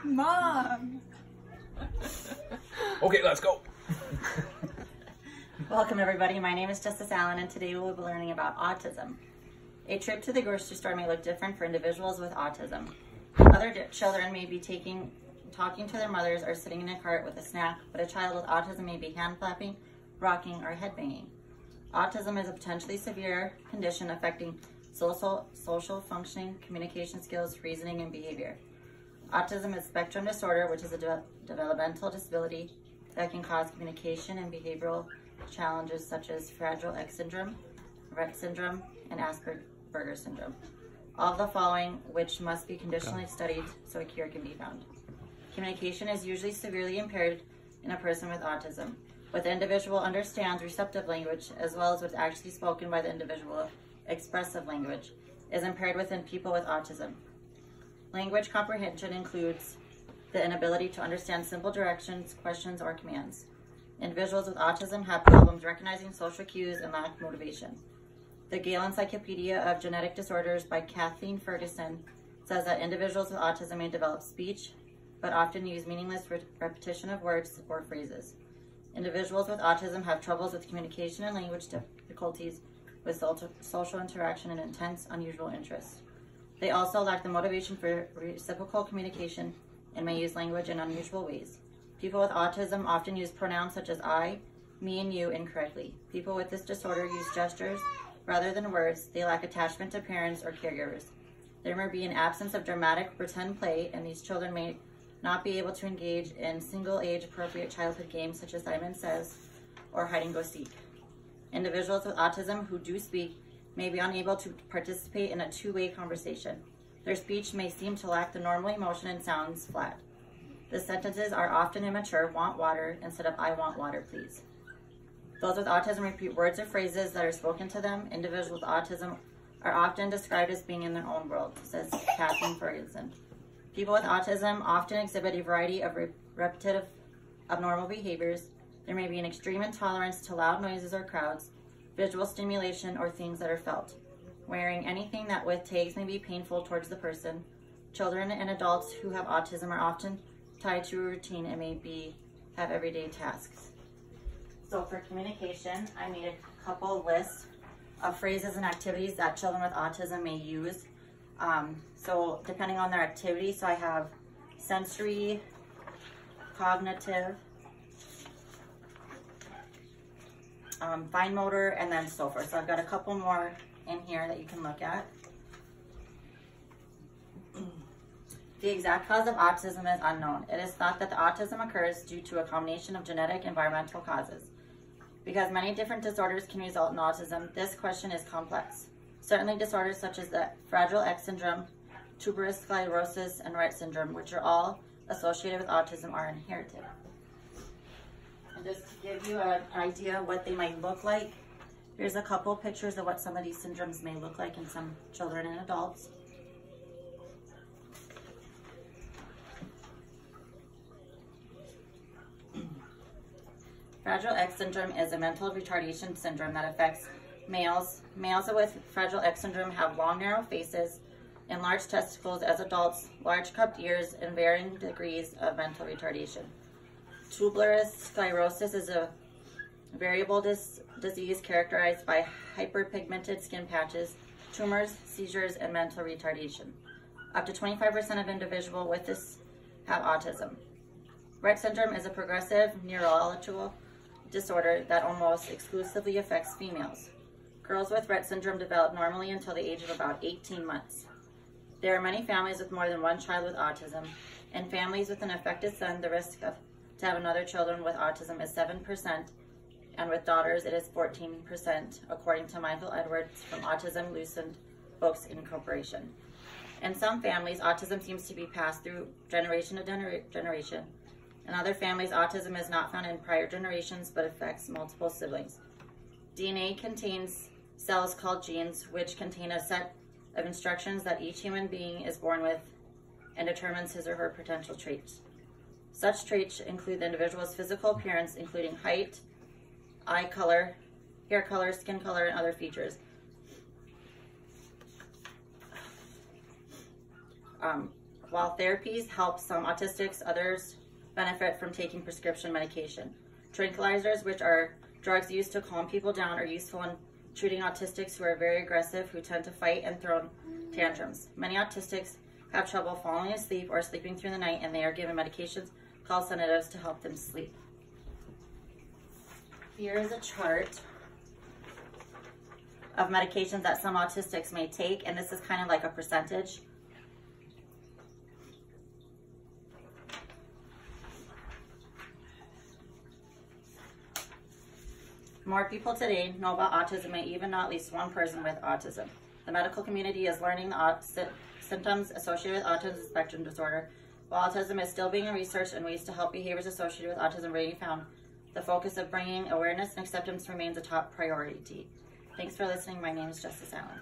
Mom! Okay, let's go. Welcome everybody, my name is Justice Allen and today we'll be learning about autism. A trip to the grocery store may look different for individuals with autism. Other children may be talking to their mothers or sitting in a cart with a snack, but a child with autism may be hand flapping, rocking, or head banging. Autism is a potentially severe condition affecting social functioning, communication skills, reasoning, and behavior. Autism is a spectrum disorder, which is a developmental disability that can cause communication and behavioral challenges such as Fragile X syndrome, Rett syndrome, and Asperger's syndrome. All of the following, which must be conditionally studied so a cure can be found. Communication is usually severely impaired in a person with autism, but the individual understands receptive language as well as what's actually spoken by the individual. Expressive language is impaired within people with autism. Language comprehension includes the inability to understand simple directions, questions, or commands. Individuals with autism have problems recognizing social cues and lack motivation. The Gale Encyclopedia of Genetic Disorders by Kathleen Ferguson says that individuals with autism may develop speech, but often use meaningless repetition of words or phrases. Individuals with autism have troubles with communication and language difficulties with social interaction and intense, unusual interests. They also lack the motivation for reciprocal communication and may use language in unusual ways. People with autism often use pronouns such as I, me, and you incorrectly. People with this disorder use gestures rather than words. They lack attachment to parents or caregivers. There may be an absence of dramatic pretend play, and these children may not be able to engage in single age appropriate childhood games such as Simon Says or hide and go seek. Individuals with autism who do speak may be unable to participate in a two-way conversation. Their speech may seem to lack the normal emotion and sounds flat. The sentences are often immature, want water, instead of I want water, please. Those with autism repeat words or phrases that are spoken to them. Individuals with autism are often described as being in their own world, says Kathleen Ferguson. People with autism often exhibit a variety of repetitive, abnormal behaviors. There may be an extreme intolerance to loud noises or crowds, visual stimulation, or things that are felt. Wearing anything that with tags may be painful towards the person. Children and adults who have autism are often tied to a routine and may have everyday tasks. So for communication, I made a couple lists of phrases and activities that children with autism may use. So depending on their activity, so I have sensory, cognitive, fine motor, and then so forth. So I've got a couple more in here that you can look at. The exact cause of autism is unknown. It is thought that the autism occurs due to a combination of genetic and environmental causes. Because many different disorders can result in autism, this question is complex. Certainly disorders such as the Fragile X syndrome, tuberous sclerosis, and Rett syndrome, which are all associated with autism, are inherited. And just to give you an idea of what they might look like, here's a couple pictures of what some of these syndromes may look like in some children and adults. Fragile X syndrome is a mental retardation syndrome that affects males. Males with Fragile X syndrome have long, narrow faces, enlarged testicles as adults, large cupped ears, and varying degrees of mental retardation. Tuberous sclerosis is a variable disease characterized by hyperpigmented skin patches, tumors, seizures, and mental retardation. Up to 25% of individuals with this have autism. Rett syndrome is a progressive neurological disorder that almost exclusively affects females. Girls with Rett syndrome develop normally until the age of about 18 months. There are many families with more than one child with autism. In families with an affected son, the risk to have another children with autism is 7%, and with daughters it is 14%, according to Michael Edwards from Autism Loosened Books Incorporation. In some families, autism seems to be passed through generation to generation. In other families, autism is not found in prior generations but affects multiple siblings. DNA contains cells called genes, which contain a set of instructions that each human being is born with and determines his or her potential traits. Such traits include the individual's physical appearance, including height, eye color, hair color, skin color, and other features. While therapies help some autistics, others benefit from taking prescription medication. Tranquilizers, which are drugs used to calm people down, are useful in treating autistics who are very aggressive, who tend to fight and throw tantrums. Many autistics have trouble falling asleep or sleeping through the night, and they are given medications called sedatives to help them sleep. Here is a chart of medications that some autistics may take, and this is kind of like a percentage. More people today know about autism, and even know at least one person with autism. The medical community is learning the symptoms associated with autism spectrum disorder. While autism is still being researched and ways to help behaviors associated with autism being found, the focus of bringing awareness and acceptance remains a top priority. Thanks for listening. My name is Justice Allen.